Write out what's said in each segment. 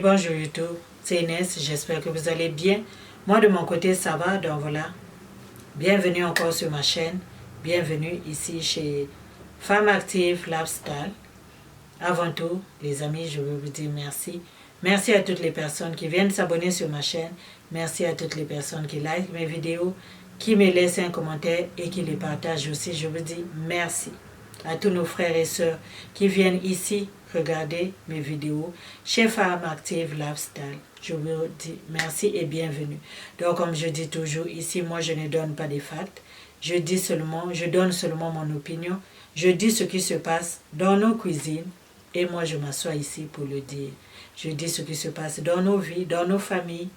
bonjour YouTube, c'est Inès, j'espère que vous allez bien. Moi de mon côté ça va, donc voilà. Bienvenue encore sur ma chaîne, bienvenue ici chez Femme Active Lifestyle. Avant tout, les amis, je veux vous dire merci. Merci à toutes les personnes qui viennent s'abonner sur ma chaîne. Merci à toutes les personnes qui like mes vidéos, qui me laissent un commentaire et qui les partagent aussi. Je vous dis merci. À tous nos frères et sœurs qui viennent ici regarder mes vidéos chez Femme Active Lifestyle. Je vous dis merci et bienvenue. Donc comme je dis toujours ici, moi je ne donne pas des facts. Je donne seulement mon opinion. Je dis ce qui se passe dans nos cuisines et moi je m'assois ici pour le dire. Je dis ce qui se passe dans nos vies, dans nos familles.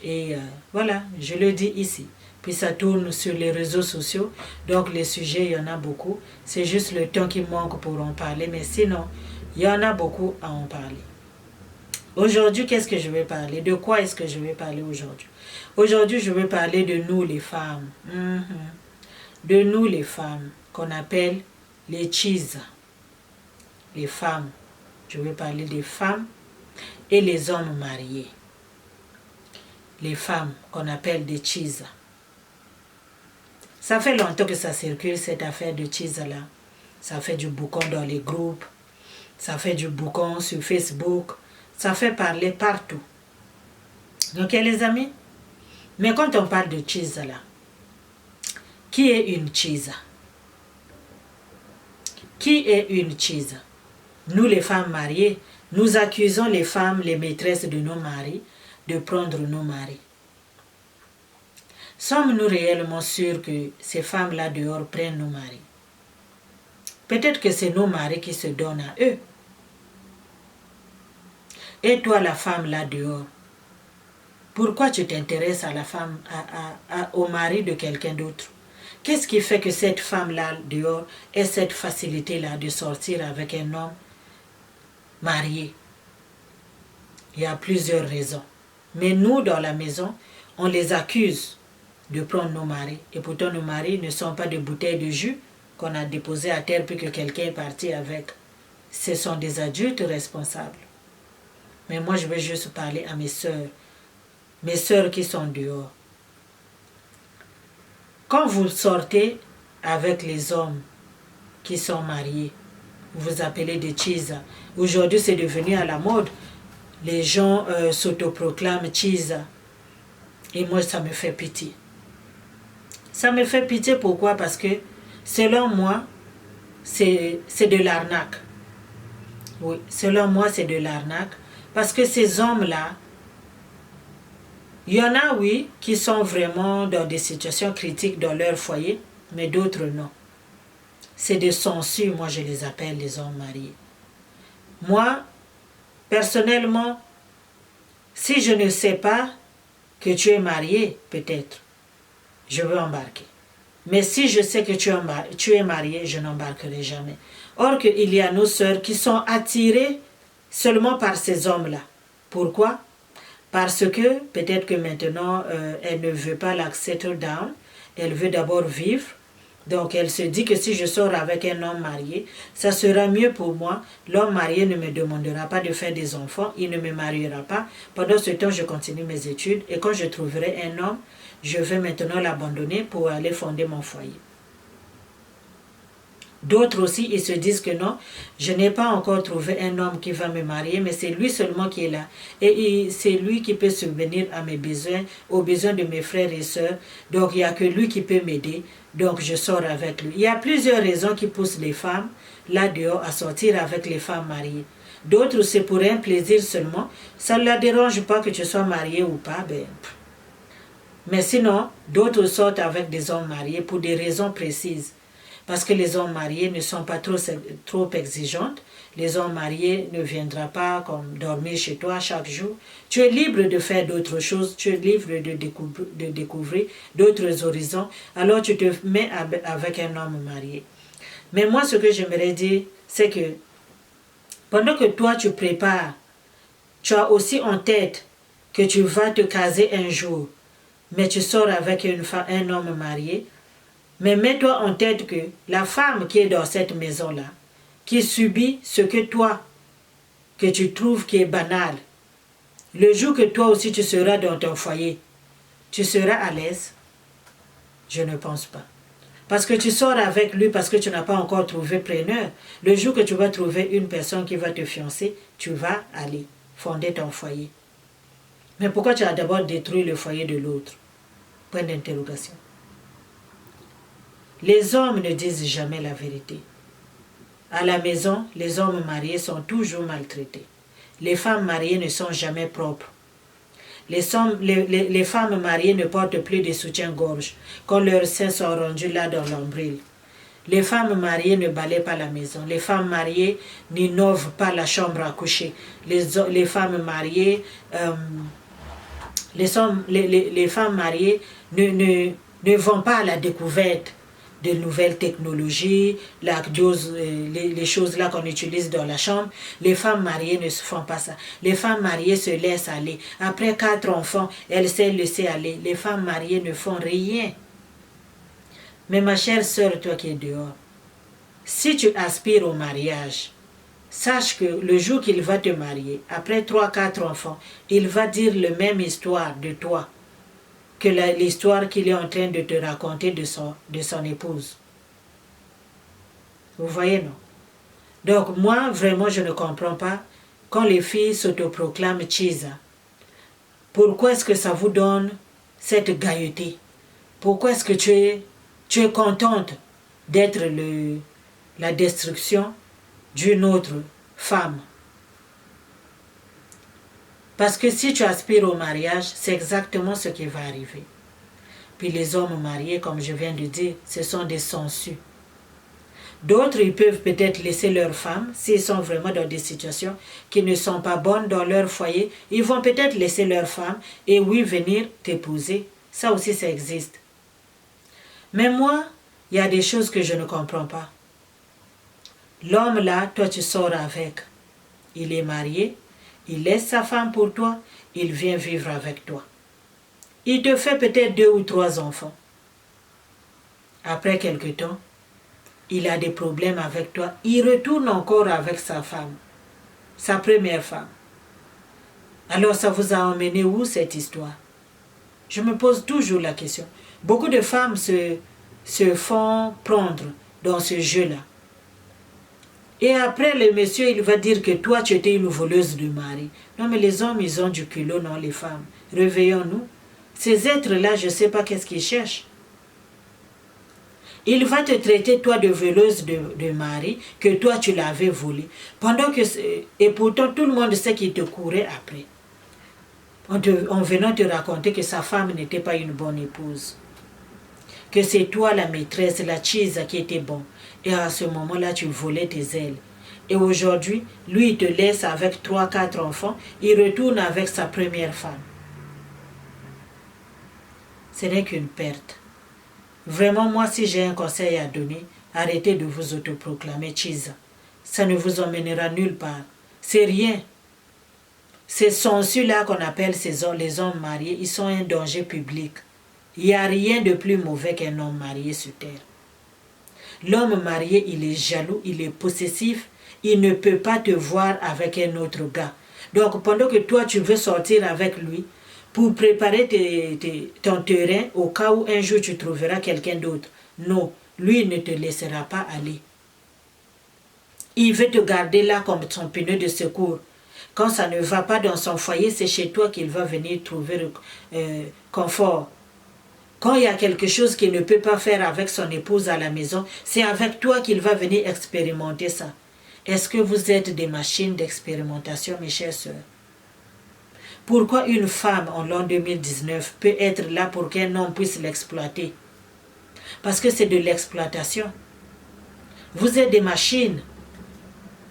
Et voilà, je le dis ici. Puis ça tourne sur les réseaux sociaux. Donc les sujets, il y en a beaucoup. C'est juste le temps qui manque pour en parler. Mais sinon, il y en a beaucoup à en parler. Aujourd'hui, qu'est-ce que je vais parler? De quoi est-ce que je vais parler aujourd'hui? Aujourd'hui, je vais parler de nous les femmes. De nous les femmes, qu'on appelle les cheese. Les femmes. Je vais parler des femmes et les hommes mariés. Les femmes qu'on appelle des cheese. Ça fait longtemps que ça circule cette affaire de cheese là. Ça fait du boucan dans les groupes. Ça fait du boucan sur Facebook. Ça fait parler partout. Donc les amis, mais quand on parle de cheese là, qui est une cheese? Qui est une cheese? Nous les femmes mariées, nous accusons les femmes, les maîtresses de nos maris, de prendre nos maris. Sommes-nous réellement sûrs que ces femmes-là dehors prennent nos maris? Peut-être que c'est nos maris qui se donnent à eux. Et toi, la femme là dehors, pourquoi tu t'intéresses à la femme, au mari de quelqu'un d'autre? Qu'est-ce qui fait que cette femme-là dehors ait cette facilité-là de sortir avec un homme marié? Il y a plusieurs raisons. Mais nous, dans la maison, on les accuse de prendre nos maris. Et pourtant, nos maris ne sont pas des bouteilles de jus qu'on a déposées à terre puis que quelqu'un est parti avec. Ce sont des adultes responsables. Mais moi, je vais juste parler à mes sœurs qui sont dehors. Quand vous sortez avec les hommes qui sont mariés, vous appelez des cheese. Aujourd'hui, c'est devenu à la mode. Les gens s'autoproclament cheese. Et moi, ça me fait pitié. Ça me fait pitié, pourquoi? Parce que, selon moi, c'est de l'arnaque. Oui, selon moi, c'est de l'arnaque. Parce que ces hommes-là, il y en a, oui, qui sont vraiment dans des situations critiques dans leur foyer, mais d'autres non. C'est des censures, moi je les appelle les hommes mariés. Moi, personnellement, si je ne sais pas que tu es marié, peut-être, je veux embarquer. Mais si je sais que tu es marié, je n'embarquerai jamais. Or qu'il y a nos sœurs qui sont attirées seulement par ces hommes-là. Pourquoi? Parce que peut-être que maintenant, elle ne veut pas la settle down. Elle veut d'abord vivre. Donc elle se dit que si je sors avec un homme marié, ça sera mieux pour moi. L'homme marié ne me demandera pas de faire des enfants. Il ne me mariera pas. Pendant ce temps, je continue mes études. Et quand je trouverai un homme, je vais maintenant l'abandonner pour aller fonder mon foyer. D'autres aussi, ils se disent que non, je n'ai pas encore trouvé un homme qui va me marier, mais c'est lui seulement qui est là. Et c'est lui qui peut subvenir à mes besoins, aux besoins de mes frères et sœurs. Donc, il n'y a que lui qui peut m'aider. Donc, je sors avec lui. Il y a plusieurs raisons qui poussent les femmes, là dehors, à sortir avec les femmes mariées. D'autres, c'est pour un plaisir seulement. Ça ne la dérange pas que tu sois marié ou pas. Mais sinon, d'autres sortent avec des hommes mariés pour des raisons précises. Parce que les hommes mariés ne sont pas trop exigeantes. Les hommes mariés ne viendront pas comme dormir chez toi chaque jour. Tu es libre de faire d'autres choses. Tu es libre de découvrir d'autres horizons. Alors tu te mets avec un homme marié. Mais moi, ce que j'aimerais dire, c'est que pendant que toi, tu prépares, tu as aussi en tête que tu vas te caser un jour. Mais tu sors avec un homme marié. Mais mets-toi en tête que la femme qui est dans cette maison-là, qui subit ce que toi, que tu trouves qui est banal, Le jour que toi aussi tu seras dans ton foyer, tu seras à l'aise? Je ne pense pas. Parce que tu sors avec lui parce que tu n'as pas encore trouvé preneur. Le jour que tu vas trouver une personne qui va te fiancer, tu vas aller fonder ton foyer. Mais pourquoi tu as d'abord détruit le foyer de l'autre? Point d'interrogation. Les hommes ne disent jamais la vérité. À la maison, les hommes mariés sont toujours maltraités. Les femmes mariées ne sont jamais propres. Les femmes mariées ne portent plus de soutien-gorge quand leurs seins sont rendus là dans l'ombril. Les femmes mariées ne balaient pas la maison. Les femmes mariées n'innovent pas la chambre à coucher. Les femmes mariées, les femmes mariées ne vont pas à la découverte de nouvelles technologies, les choses là qu'on utilise dans la chambre. Les femmes mariées ne se font pas ça. Les femmes mariées se laissent aller. Après 4 enfants, elles se laissent aller. Les femmes mariées ne font rien. Mais ma chère sœur, toi qui es dehors, si tu aspires au mariage, sache que le jour qu'il va te marier, après 3-4 enfants, il va dire la même histoire de toi que l'histoire qu'il est en train de te raconter de son épouse. Vous voyez, non? Donc moi, vraiment, je ne comprends pas quand les filles s'autoproclament Chisa. Pourquoi est-ce que ça vous donne cette gaieté? Pourquoi est-ce que tu es contente d'être la destruction d'une autre femme? Parce que si tu aspires au mariage, c'est exactement ce qui va arriver. Puis les hommes mariés, comme je viens de dire, ce sont des sangsues. D'autres, ils peuvent peut-être laisser leurs femmes, s'ils sont vraiment dans des situations qui ne sont pas bonnes dans leur foyer, ils vont peut-être laisser leurs femmes et oui, venir t'épouser. Ça aussi, ça existe. Mais moi, il y a des choses que je ne comprends pas. L'homme là, toi tu sors avec. Il est marié, il laisse sa femme pour toi, il vient vivre avec toi. Il te fait peut-être 2 ou 3 enfants. Après quelque temps, il a des problèmes avec toi. Il retourne encore avec sa femme, sa première femme. Alors ça vous a emmené où cette histoire? Je me pose toujours la question. Beaucoup de femmes se font prendre dans ce jeu-là. Et après, le monsieur, il va dire que toi, tu étais une voleuse de mari. Non, mais les hommes, ils ont du culot, non, les femmes. Réveillons-nous. Ces êtres-là, je ne sais pas qu'est-ce qu'ils cherchent. Il va te traiter, toi, de voleuse de mari, que toi, tu l'avais volé. Et pourtant, tout le monde sait qu'il te courait après. En venant te raconter que sa femme n'était pas une bonne épouse. Que c'est toi, la maîtresse, la Chisa qui était bon. Et à ce moment-là, tu volais tes ailes. Et aujourd'hui, lui, il te laisse avec 3-4 enfants. Il retourne avec sa première femme. Ce n'est qu'une perte. Vraiment, moi, si j'ai un conseil à donner, arrêtez de vous autoproclamer Chisa. Ça ne vous emmènera nulle part. C'est rien. Ce sont ceux-là qu'on appelle les hommes mariés. Ils sont un danger public. Il n'y a rien de plus mauvais qu'un homme marié sur terre. L'homme marié, il est jaloux, il est possessif, il ne peut pas te voir avec un autre gars. Donc pendant que toi tu veux sortir avec lui, pour préparer ton terrain au cas où un jour tu trouveras quelqu'un d'autre, non, lui ne te laissera pas aller. Il veut te garder là comme son pneu de secours. Quand ça ne va pas dans son foyer, c'est chez toi qu'il va venir trouver confort. Quand il y a quelque chose qu'il ne peut pas faire avec son épouse à la maison, c'est avec toi qu'il va venir expérimenter ça. Est-ce que vous êtes des machines d'expérimentation, mes chères sœurs? Pourquoi une femme en l'an 2019 peut être là pour qu'un homme puisse l'exploiter? Parce que c'est de l'exploitation. Vous êtes des machines.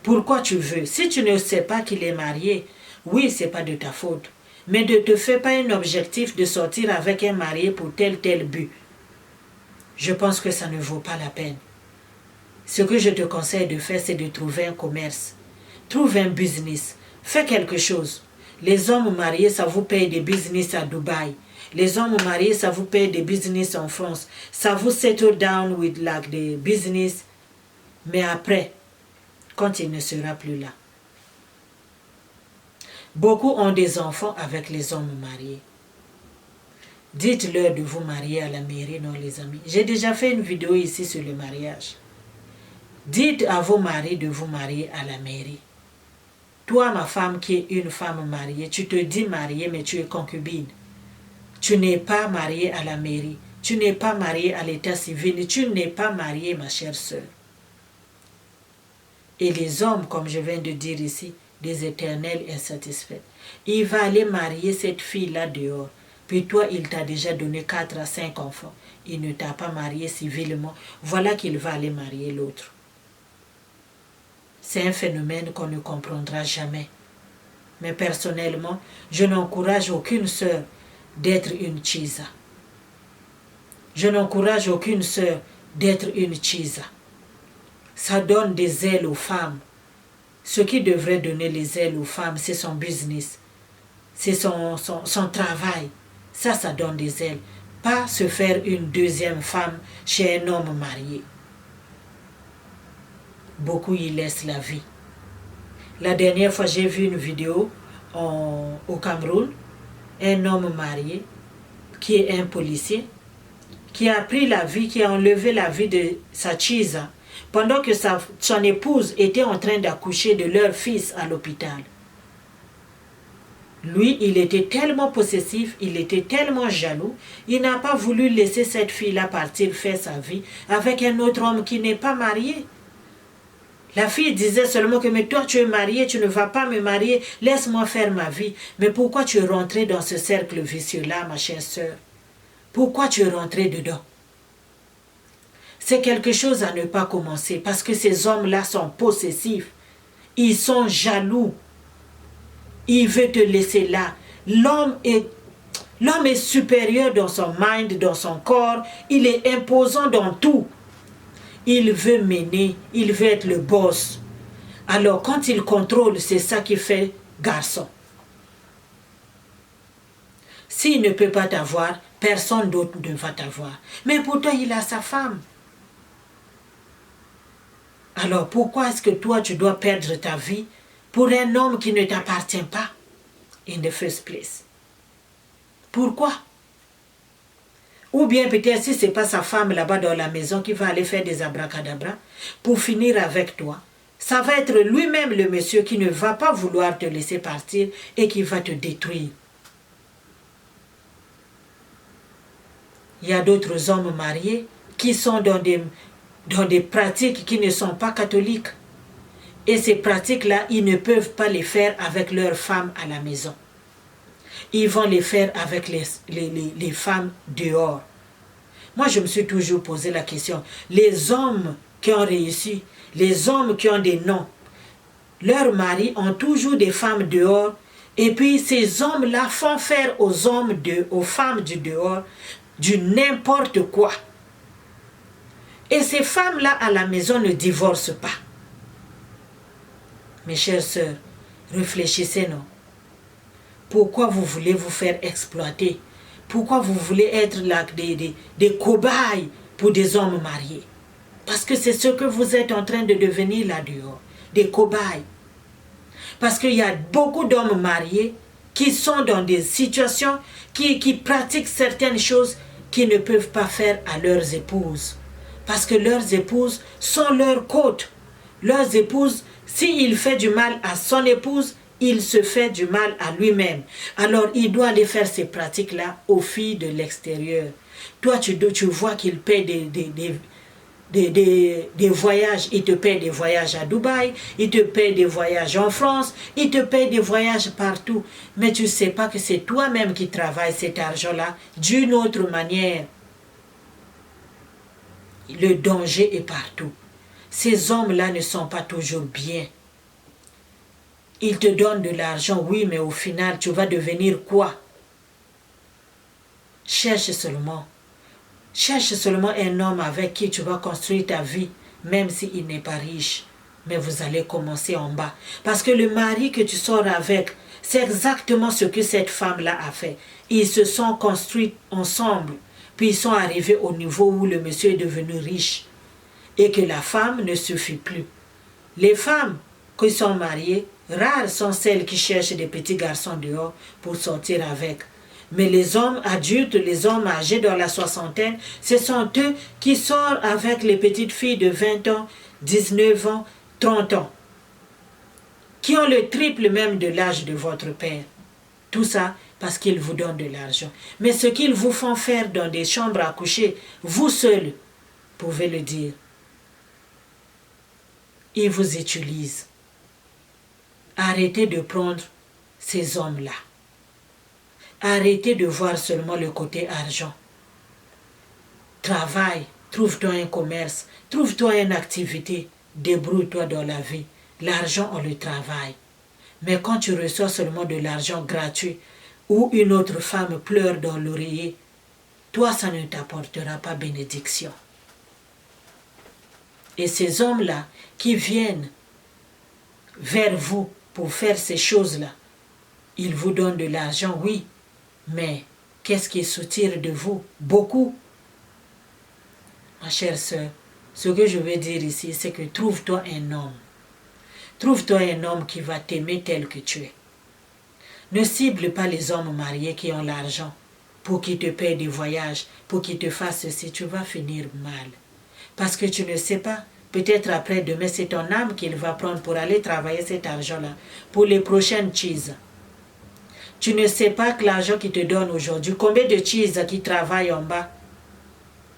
Pourquoi tu veux? Si tu ne sais pas qu'il est marié, oui, ce n'est pas de ta faute. Mais ne te fais pas un objectif de sortir avec un marié pour tel but. Je pense que ça ne vaut pas la peine. Ce que je te conseille de faire, c'est de trouver un commerce. Trouve un business. Fais quelque chose. Les hommes mariés, ça vous paye des business à Dubaï. Les hommes mariés, ça vous paye des business en France. Ça vous settle down with like the business. Mais après, quand il ne sera plus là. Beaucoup ont des enfants avec les hommes mariés. Dites-leur de vous marier à la mairie, non les amis. J'ai déjà fait une vidéo ici sur le mariage. Dites à vos maris de vous marier à la mairie. Toi, ma femme qui est une femme mariée, tu te dis mariée, mais tu es concubine. Tu n'es pas mariée à la mairie. Tu n'es pas mariée à l'état civil. Tu n'es pas mariée, ma chère sœur. Et les hommes, comme je viens de dire ici, des éternels insatisfaits. Il va aller marier cette fille-là dehors. Puis toi, il t'a déjà donné 4 à 5 enfants. Il ne t'a pas marié civilement. Voilà qu'il va aller marier l'autre. C'est un phénomène qu'on ne comprendra jamais. Mais personnellement, je n'encourage aucune sœur d'être une chisa. Je n'encourage aucune sœur d'être une chisa. Ça donne des ailes aux femmes. Ce qui devrait donner les ailes aux femmes, c'est son business. C'est son travail. Ça donne des ailes. Pas se faire une deuxième femme chez un homme marié. Beaucoup y laissent la vie. La dernière fois, j'ai vu une vidéo au Cameroun. Un homme marié, qui est un policier, qui a pris la vie, qui a enlevé la vie de sa chisa, pendant que son épouse était en train d'accoucher de leur fils à l'hôpital. Lui, il était tellement possessif, il était tellement jaloux, il n'a pas voulu laisser cette fille-là partir faire sa vie avec un autre homme qui n'est pas marié. La fille disait seulement que mais toi tu es marié, tu ne vas pas me marier, laisse-moi faire ma vie. Mais pourquoi tu es rentré dans ce cercle vicieux-là, ma chère sœur? Pourquoi tu es rentré dedans? C'est quelque chose à ne pas commencer parce que ces hommes-là sont possessifs. Ils sont jaloux. Ils veulent te laisser là. L'homme est supérieur dans son mind, dans son corps. Il est imposant dans tout. Il veut mener, il veut être le boss. Alors quand il contrôle, c'est ça qui fait garçon. S'il ne peut pas t'avoir, personne d'autre ne va t'avoir. Mais pourtant, il a sa femme. Alors pourquoi est-ce que toi, tu dois perdre ta vie pour un homme qui ne t'appartient pas in the first place? Pourquoi? Ou bien peut-être si ce n'est pas sa femme là-bas dans la maison qui va aller faire des abracadabras pour finir avec toi. Ça va être lui-même le monsieur qui ne va pas vouloir te laisser partir et qui va te détruire. Il y a d'autres hommes mariés qui sont dans des pratiques qui ne sont pas catholiques. Et ces pratiques-là, ils ne peuvent pas les faire avec leurs femmes à la maison. Ils vont les faire avec les femmes dehors. Moi, je me suis toujours posé la question. Les hommes qui ont réussi, les hommes qui ont des noms, leurs maris ont toujours des femmes dehors. Et puis, ces hommes-là font faire aux femmes du dehors du n'importe quoi. Et ces femmes-là à la maison ne divorcent pas. Mes chères sœurs, réfléchissez, non? Pourquoi vous voulez vous faire exploiter? Pourquoi vous voulez être là des cobayes pour des hommes mariés? Parce que c'est ce que vous êtes en train de devenir là dehors, des cobayes. Parce qu'il y a beaucoup d'hommes mariés qui sont dans des situations, qui pratiquent certaines choses qu'ils ne peuvent pas faire à leurs épouses. Parce que leurs épouses sont leurs côtes. Leurs épouses, s'il fait du mal à son épouse, il se fait du mal à lui-même. Alors, il doit aller faire ces pratiques-là aux filles de l'extérieur. Toi, tu vois qu'il paie des voyages. Il te paie des voyages à Dubaï, il te paie des voyages en France, il te paie des voyages partout. Mais tu ne sais pas que c'est toi-même qui travailles cet argent-là d'une autre manière. Le danger est partout. Ces hommes-là ne sont pas toujours bien. Ils te donnent de l'argent, oui, mais au final, tu vas devenir quoi? Cherche seulement un homme avec qui tu vas construire ta vie, même s'il n'est pas riche. Mais vous allez commencer en bas. Parce que le mari que tu sors avec, c'est exactement ce que cette femme-là a fait. Ils se sont construits ensemble. Puis ils sont arrivés au niveau où le monsieur est devenu riche. Et que la femme ne suffit plus. Les femmes qui sont mariées, Rares sont celles qui cherchent des petits garçons dehors pour sortir avec. Mais les hommes adultes, les hommes âgés dans la soixantaine, ce sont eux qui sortent avec les petites filles de 20 ans, 19 ans, 30 ans, qui ont le triple même de l'âge de votre père. Tout ça parce qu'ils vous donnent de l'argent. Mais ce qu'ils vous font faire dans des chambres à coucher, vous seuls pouvez le dire. Ils vous utilisent. Arrêtez de prendre ces hommes-là. Arrêtez de voir seulement le côté argent. Travaille, trouve-toi un commerce, trouve-toi une activité, débrouille-toi dans la vie. L'argent, on le travaille. Mais quand tu reçois seulement de l'argent gratuit ou une autre femme pleure dans l'oreiller, toi, ça ne t'apportera pas bénédiction. Et ces hommes-là qui viennent vers vous pour faire ces choses-là, ils vous donnent de l'argent, oui, mais qu'est-ce qu'ils soutirent de vous? Beaucoup. Ma chère sœur, ce que je veux dire ici, c'est que trouve-toi un homme. Trouve-toi un homme qui va t'aimer tel que tu es. Ne cible pas les hommes mariés qui ont l'argent pour qu'ils te payent des voyages, pour qu'ils te fassent ceci. Tu vas finir mal. Parce que tu ne sais pas. Peut-être après demain, c'est ton âme qu'il va prendre pour aller travailler cet argent-là pour les prochaines cheese. Tu ne sais pas que l'argent qu'il te donne aujourd'hui, combien de cheese qui travaillent en bas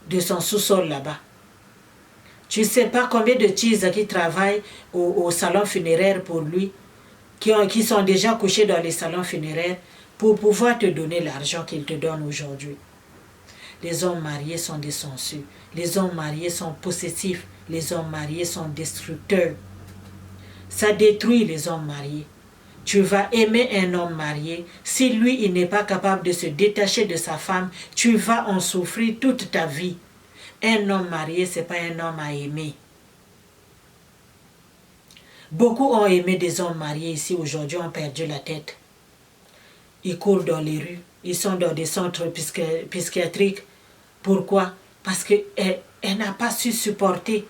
de son sous-sol là-bas. Tu ne sais pas combien de cheese qui travaillent au salon funéraire pour lui, qui sont déjà couchés dans les salons funéraires pour pouvoir te donner l'argent qu'il te donne aujourd'hui. Les hommes mariés sont des sensus. Les hommes mariés sont possessifs. Les hommes mariés sont destructeurs. Ça détruit les hommes mariés. Tu vas aimer un homme marié. Si lui, il n'est pas capable de se détacher de sa femme, tu vas en souffrir toute ta vie. Un homme marié, ce n'est pas un homme à aimer. Beaucoup ont aimé des hommes mariés ici aujourd'hui, ont perdu la tête. Ils courent dans les rues, ils sont dans des centres psychiatriques. Pourquoi? Parce qu'elle n'a pas su supporter.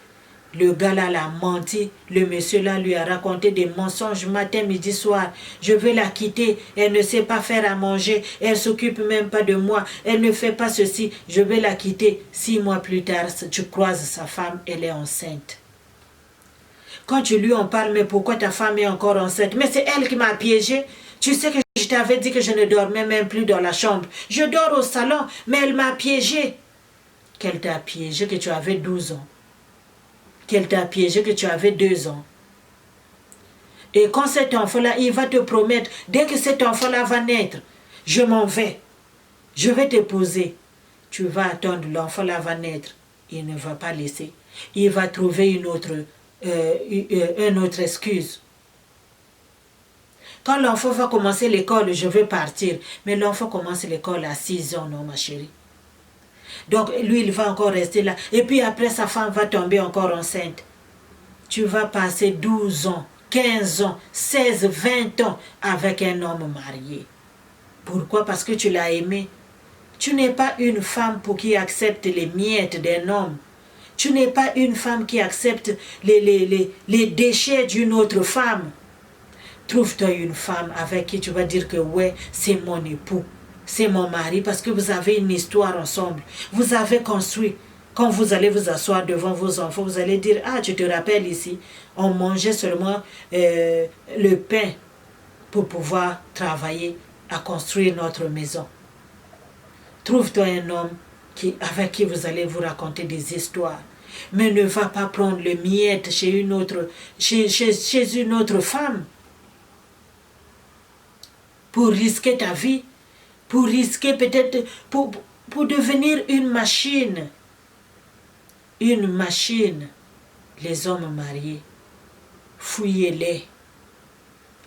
Le gars-là l'a menti, le monsieur-là lui a raconté des mensonges matin, midi, soir. Je veux la quitter, elle ne sait pas faire à manger, elle ne s'occupe même pas de moi, elle ne fait pas ceci, je veux la quitter. 6 mois plus tard, tu croises sa femme, elle est enceinte. Quand tu lui en parles, mais pourquoi ta femme est encore enceinte? Mais c'est elle qui m'a piégée. Tu sais que je t'avais dit que je ne dormais même plus dans la chambre. Je dors au salon, mais elle m'a piégée. Qu'elle t'a piégé que tu avais 12 ans. Qu'elle t'a piégé que tu avais 2 ans. Et quand cet enfant-là, il va te promettre, dès que cet enfant-là va naître, je m'en vais. Je vais t'épouser. Tu vas attendre, l'enfant-là va naître. Il ne va pas laisser. Il va trouver une autre excuse. Quand l'enfant va commencer l'école, je veux partir. Mais l'enfant commence l'école à 6 ans, non ma chérie. Donc lui, il va encore rester là. Et puis après, sa femme va tomber encore enceinte. Tu vas passer 12 ans, 15 ans, 16, 20 ans avec un homme marié. Pourquoi? Parce que tu l'as aimé. Tu n'es pas une femme pour qui accepte les miettes d'un homme. Tu n'es pas une femme qui accepte les déchets d'une autre femme. Trouve-toi une femme avec qui tu vas dire que ouais, c'est mon époux. C'est mon mari parce que vous avez une histoire ensemble. Vous avez construit. Quand vous allez vous asseoir devant vos enfants, vous allez dire, ah, tu te rappelles ici, on mangeait seulement le pain pour pouvoir travailler à construire notre maison. Trouve-toi un homme avec qui vous allez vous raconter des histoires. Mais ne va pas prendre le miette chez une autre femme pour risquer ta vie. Pour risquer peut-être, pour devenir une machine. Une machine. Les hommes mariés, fouillez-les.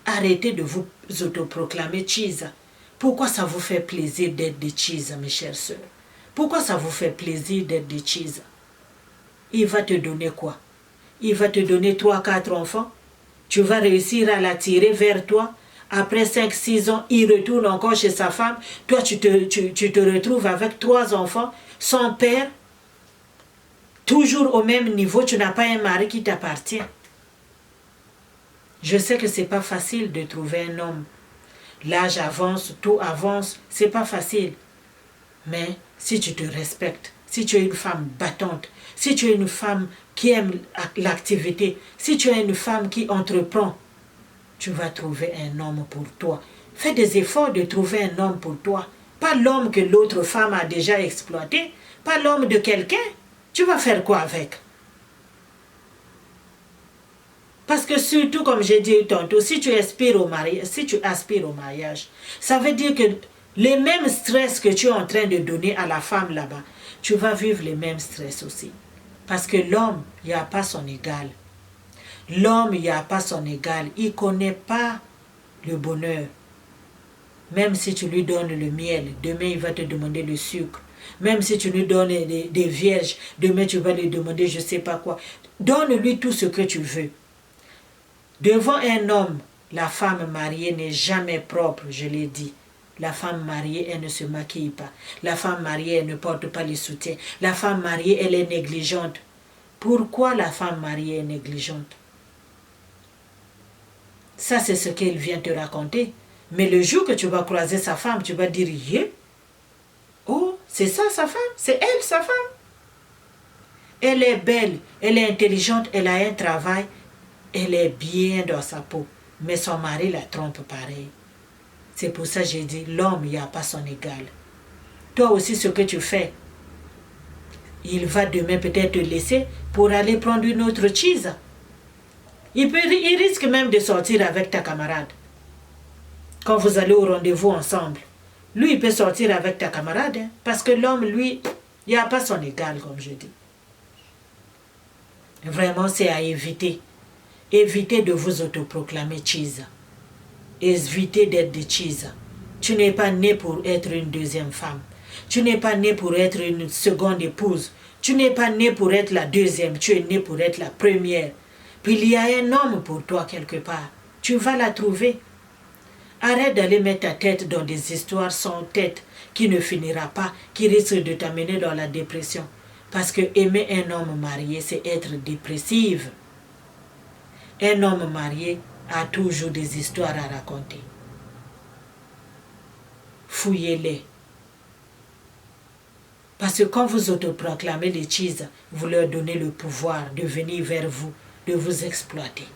Arrêtez de vous autoproclamer cheese. Pourquoi ça vous fait plaisir d'être des cheese, mes chères sœurs? Pourquoi ça vous fait plaisir d'être des cheese? Il va te donner quoi? Il va te donner 3, 4 enfants. Tu vas réussir à l'attirer vers toi. Après 5, 6 ans, il retourne encore chez sa femme. Toi, tu te retrouves avec 3 enfants, sans père. Toujours au même niveau, tu n'as pas un mari qui t'appartient. Je sais que c'est pas facile de trouver un homme. L'âge avance, tout avance, c'est pas facile. Mais si tu te respectes, si tu es une femme battante, si tu es une femme qui aime l'activité, si tu es une femme qui entreprend, tu vas trouver un homme pour toi. Fais des efforts de trouver un homme pour toi. Pas l'homme que l'autre femme a déjà exploité, pas l'homme de quelqu'un. Tu vas faire quoi avec? Parce que surtout, comme j'ai dit tantôt, si tu aspires au mariage, ça veut dire que les mêmes stress que tu es en train de donner à la femme là-bas, tu vas vivre les mêmes stress aussi. Parce que l'homme, il n'y a pas son égal. L'homme, il n'y a pas son égal. Il ne connaît pas le bonheur. Même si tu lui donnes le miel, demain il va te demander le sucre. Même si tu lui donnes des vierges, demain tu vas lui demander je ne sais pas quoi. Donne-lui tout ce que tu veux. Devant un homme, la femme mariée n'est jamais propre, je l'ai dit. La femme mariée, elle ne se maquille pas. La femme mariée, elle ne porte pas les soutiens. La femme mariée, elle est négligente. Pourquoi la femme mariée est négligente? Ça, c'est ce qu'il vient te raconter. Mais le jour que tu vas croiser sa femme, tu vas dire, yeah. Oh, c'est ça sa femme, c'est elle sa femme. Elle est belle, elle est intelligente, elle a un travail. Elle est bien dans sa peau, mais son mari la trompe pareil. C'est pour ça que j'ai dit, l'homme, il n'y a pas son égal. Toi aussi, ce que tu fais, il va demain peut-être te laisser pour aller prendre une autre cheese. Il risque même de sortir avec ta camarade. Quand vous allez au rendez-vous ensemble, lui, il peut sortir avec ta camarade, hein, parce que l'homme, lui, il n'y a pas son égal, comme je dis. Vraiment, c'est à éviter. Évitez de vous autoproclamer cheese. Évitez d'être des cheese. Tu n'es pas né pour être une deuxième femme. Tu n'es pas né pour être une seconde épouse. Tu n'es pas né pour être la deuxième. Tu es né pour être la première. Puis il y a un homme pour toi quelque part. Tu vas la trouver. Arrête d'aller mettre ta tête dans des histoires sans tête qui ne finira pas, qui risquent de t'amener dans la dépression. Parce que aimer un homme marié, c'est être dépressive. Un homme marié a toujours des histoires à raconter. Fouillez-les. Parce que quand vous autoproclamez les cheese, vous leur donnez le pouvoir de venir vers vous, de vous exploiter.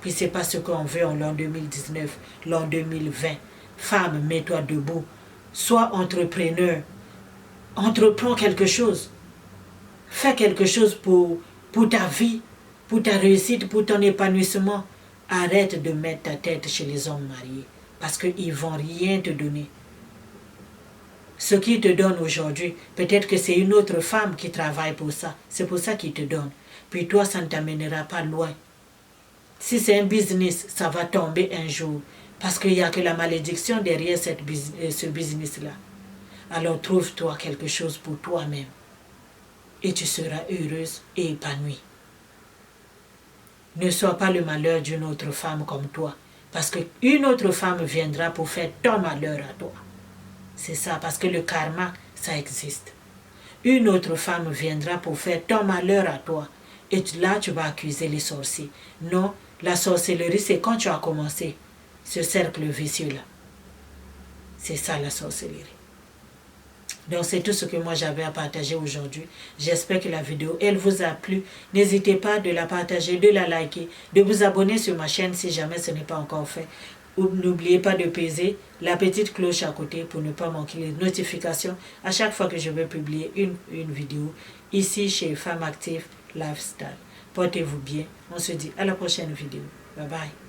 Puis c'est pas ce qu'on veut en l'an 2019, l'an 2020. Femme, mets-toi debout. Sois entrepreneur. Entreprends quelque chose. Fais quelque chose pour ta vie, pour ta réussite, pour ton épanouissement. Arrête de mettre ta tête chez les hommes mariés. Parce qu'ils ne vont rien te donner. Ce qu'ils te donnent aujourd'hui, peut-être que c'est une autre femme qui travaille pour ça. C'est pour ça qu'ils te donnent. Puis toi, ça ne t'amènera pas loin. Si c'est un business, ça va tomber un jour. Parce qu'il n'y a que la malédiction derrière ce business-là. Alors trouve-toi quelque chose pour toi-même. Et tu seras heureuse et épanouie. Ne sois pas le malheur d'une autre femme comme toi. Parce qu'une autre femme viendra pour faire ton malheur à toi. C'est ça, parce que le karma, ça existe. Une autre femme viendra pour faire ton malheur à toi. Et là, tu vas accuser les sorciers. Non, la sorcellerie, c'est quand tu as commencé ce cercle vicieux-là. C'est ça la sorcellerie. Donc c'est tout ce que moi j'avais à partager aujourd'hui. J'espère que la vidéo, elle vous a plu. N'hésitez pas de la partager, de la liker, de vous abonner sur ma chaîne si jamais ce n'est pas encore fait. N'oubliez pas de peser la petite cloche à côté pour ne pas manquer les notifications à chaque fois que je vais publier une vidéo ici chez Femme Active Lifestyle. Portez-vous bien. On se dit à la prochaine vidéo. Bye bye.